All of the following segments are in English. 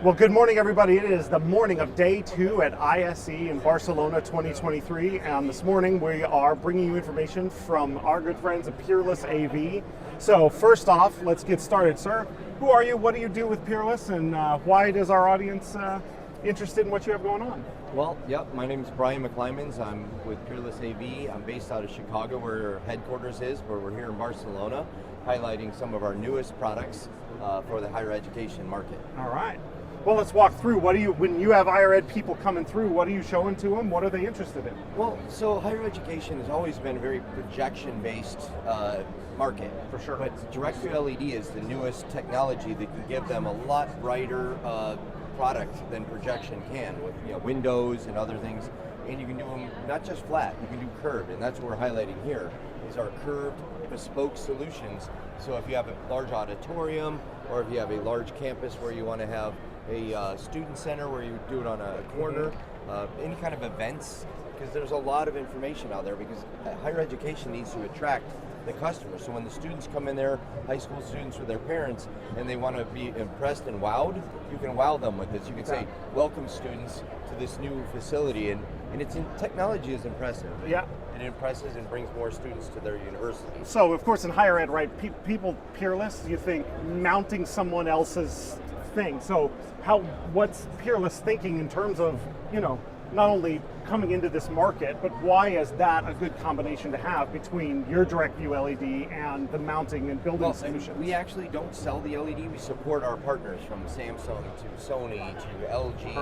Well, good morning, everybody. It is the morning of day 2 at ISE in Barcelona 2023. And this morning we are bringing you information from our good friends at Peerless AV. So first off, let's get started, sir. Who are you? What do you do with Peerless? And why is our audience interested in what you have going on? Well, yep, my name is Brian McClymans. I'm with Peerless AV. I'm based out of Chicago, where our headquarters is, but we're here in Barcelona, highlighting some of our newest products for the higher education market. All right. Well, let's walk through. When you have higher ed people coming through, what are you showing to them? What are they interested in? Well, so higher education has always been a very projection-based market. For sure. But direct to LED is the newest technology that can give them a lot brighter product than projection can, with windows and other things. And you can do them not just flat, you can do curved, and that's what we're highlighting here, is our curved bespoke solutions. So if you have a large auditorium, or if you have a large campus where you want to have a student center where you do it on a corner, any kind of events, because there's a lot of information out there, because higher education needs to attract the customer. So when the students come in there, high school students with their parents, and they want to be impressed and wowed, you can wow them with this. You can say, welcome students to this new facility, and technology is impressive. Yeah. It impresses and brings more students to their university. So, of course, in higher ed, right, people Peerless, you think mounting someone else's thing. So, what's Peerless thinking in terms of, not only coming into this market, but why is that a good combination to have between your direct view LED and the mounting and building solutions? We actually don't sell the LED. We support our partners from Samsung to Sony to LG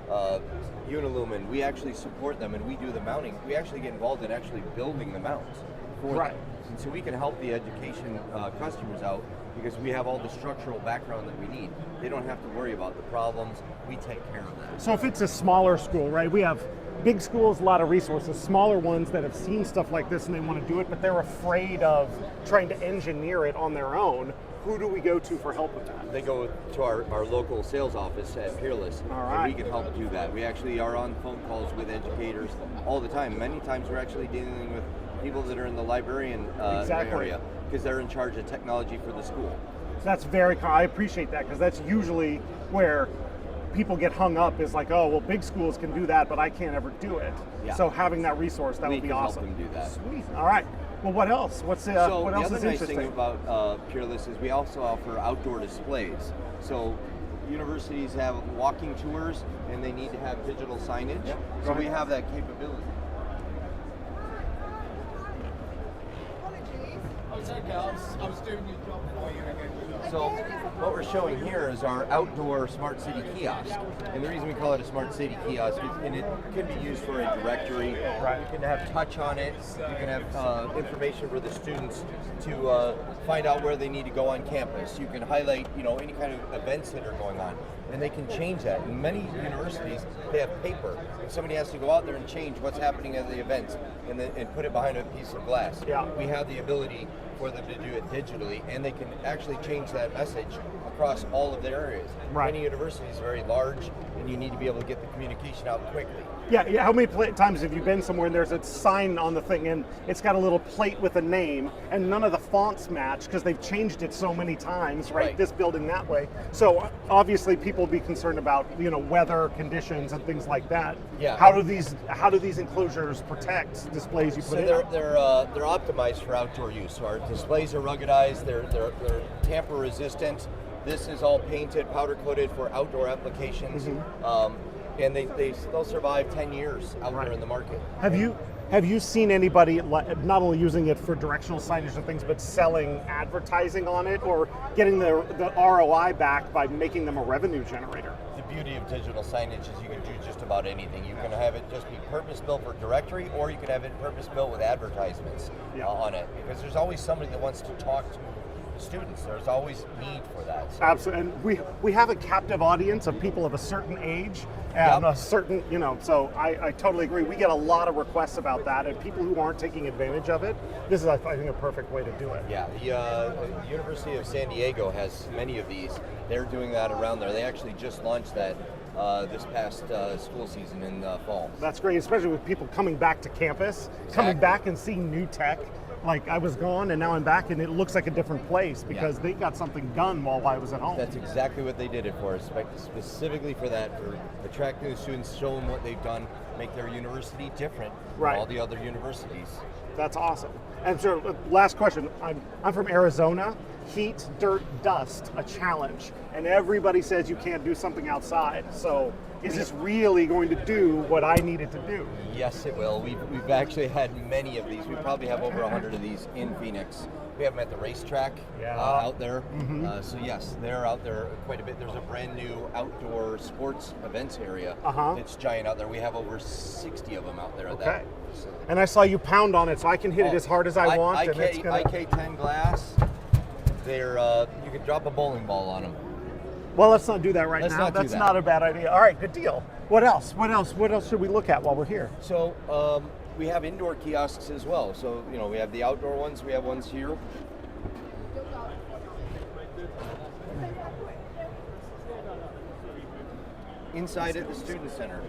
to Unilumin. We actually support them, and we do the mounting. We actually get involved in actually building the mounts for them. And so we can help the education customers out, because we have all the structural background that we need. They don't have to worry about the problems. We take care of that. So if it's a smaller school, right, we have big schools, a lot of resources, smaller ones that have seen stuff like this and they want to do it, but they're afraid of trying to engineer it on their own. Who do we go to for help with that? They go to our local sales office at Peerless, and we can help do that. We actually are on phone calls with educators all the time. Many times we're actually dealing with people that are in the librarian area, because they're in charge of technology for the school. That's I appreciate that, because that's usually where people get hung up, is like, oh, well, big schools can do that, but I can't ever do it. Yeah. So having that resource, that would be awesome. We can help them do that. Sweet. All right. Well, what else? What else is interesting? The nice thing about Peerless is we also offer outdoor displays. So universities have walking tours, and they need to have digital signage. Yep. So we have that capability. I was doing your job for you again. So what we're showing here is our outdoor smart city kiosk. And the reason we call it a smart city kiosk is it can be used for a directory. Right. You can have touch on it. You can have information for the students to find out where they need to go on campus. You can highlight, any kind of events that are going on, and they can change that. In many universities, they have paper, and somebody has to go out there and change what's happening at the events, and put it behind a piece of glass. Yeah. We have the ability for them to do it digitally, and they can actually change that message across all of their areas. Right. Many universities are very large, and you need to be able to get the communication out quickly. Yeah. How many times have you been somewhere and there's a sign on the thing, and it's got a little plate with a name, and none of the fonts match because they've changed it so many times, right? This building that way. So obviously people will be concerned about weather conditions and things like that. Yeah. How do these enclosures protect displays you put in? So they're optimized for outdoor use. So our displays are ruggedized. They're tamper resistant. This is all painted, powder coated for outdoor applications. Mm-hmm. And they'll survive 10 years out there in the market. Have you seen anybody not only using it for directional signage and things, but selling advertising on it, or getting the ROI back by making them a revenue generator? The beauty of digital signage is you can do just about anything. You can have it just be purpose-built for directory, or you can have it purpose-built with advertisements on it, because there's always somebody that wants to talk to students. There's always need for that. So. Absolutely, and we have a captive audience of people of a certain age and a certain, so I totally agree. We get a lot of requests about that, and people who aren't taking advantage of it, this is, I think, a perfect way to do it. Yeah, the University of San Diego has many of these. They're doing that around there. They actually just launched that this past school season in fall. That's great, especially with people coming back to campus, coming back and seeing new tech. like I was gone and now I'm back and it looks like a different place because they got something done while I was at home. That's exactly what they did it for, specifically for that, for attracting the students, show them what they've done, make their university different from all the other universities. That's awesome. And so, last question. I'm from Arizona. Heat, dirt, dust, a challenge. And everybody says you can't do something outside. So, is this really going to do what I need it to do? Yes, it will. We've actually had many of these. We probably have over 100 of these in Phoenix. We have them at the racetrack out there. So yes, they're out there quite a bit. There's a brand new outdoor sports events area. It's giant out there. We have over 60 of them out there at that facility. And I saw you pound on it, so I can hit it as hard as I want. IK10 glass. They're you can drop a bowling ball on them. Well, let's not do that right now. That's that. not a bad idea. All right, good deal. What else? What else should we look at while we're here? So we have indoor kiosks as well. So we have the outdoor ones. We have ones here. Inside at the student center,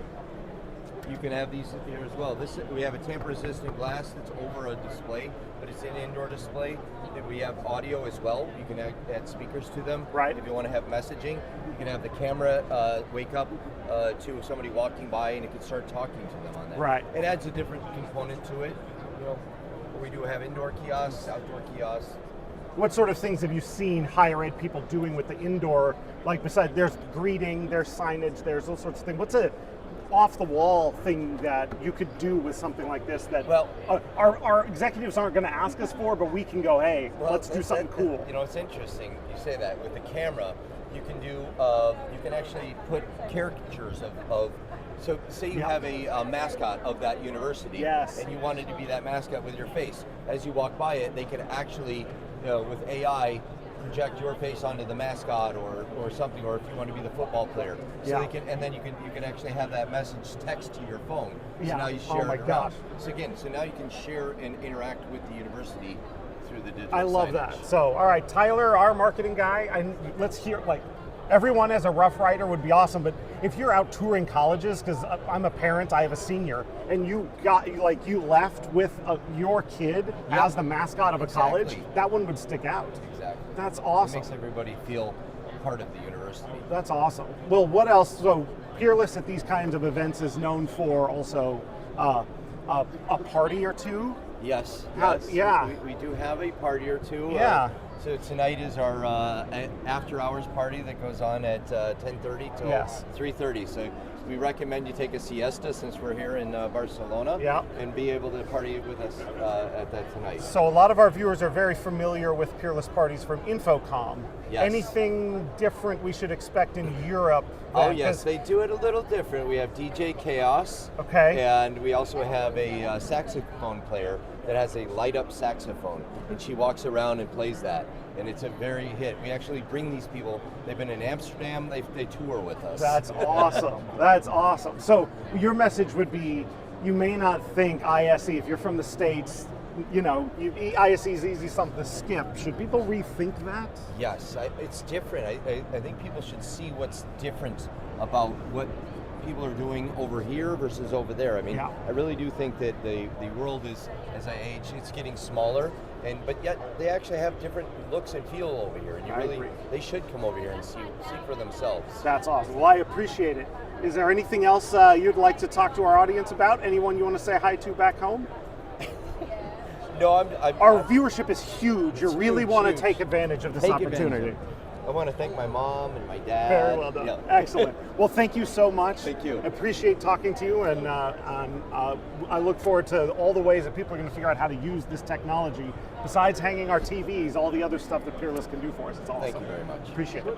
you can have these here as well. We have a tamper-resistant glass that's over a display, but it's an indoor display. And we have audio as well. You can add speakers to them. Right. If you want to have messaging, you can have the camera wake up to somebody walking by, and it can start talking to them on that. Right. It adds a different component to it. We do have indoor kiosks, outdoor kiosks. What sort of things have you seen higher ed people doing with the indoor? Like besides, there's greeting, there's signage, there's all sorts of things. What's a off the wall thing that you could do with something like this that our executives aren't going to ask us for, but we can go, hey, let's do something cool. It's interesting you say that. With the camera, you can do you can actually put caricatures of so say you have a mascot of that university, and you wanted to be that mascot with your face. As you walk by it, they can actually, with AI, project your face onto the mascot or something, or if you want to be the football player. So they can, and then you can actually have that message text to your phone. So now you share it around. So now you can share and interact with the university through the digital I love signage. that. So, all right, Tyler, our marketing guy, let's hear, everyone as a Rough Rider would be awesome, but if you're out touring colleges, because I'm a parent, I have a senior, and you left with your kid as the mascot of a college, that one would stick out. Exactly. That's awesome. It makes everybody feel part of the university. That's awesome. Well, what else? So Peerless at these kinds of events is known for also a party or two. Yes. We do have a party or two. Yeah. So tonight is our after-hours party that goes on at 10:30 till 3:30. So we recommend you take a siesta since we're here in Barcelona and be able to party with us at that tonight. So a lot of our viewers are very familiar with Peerless parties from Infocom. Yes. Anything different we should expect in Europe? Oh yes, they do it a little different. We have DJ Chaos. Okay. And we also have a saxophone player that has a light-up saxophone, and she walks around and plays that, and it's a very hit. We actually bring these people. They've been in Amsterdam. They tour with us. That's awesome. That's awesome. So your message would be, you may not think ISE, if you're from the States, ISE is easy something to skip. Should people rethink that? Yes, it's different. I think people should see what's different about what people are doing over here versus over there. I mean, I really do think that the world is, as I age, it's getting smaller, but yet they actually have different looks and feel over here, and they should come over here and see for themselves. That's awesome. Well, I appreciate it. Is there anything else you'd like to talk to our audience about? Anyone you want to say hi to back home? No, our viewership is huge. You really want to take advantage of this opportunity. I want to thank my mom and my dad. Very well done. Excellent. Well, thank you so much. Thank you. I appreciate talking to you, and I look forward to all the ways that people are going to figure out how to use this technology. Besides hanging our TVs, all the other stuff that Peerless can do for us. It's awesome. Thank you very much. Appreciate it.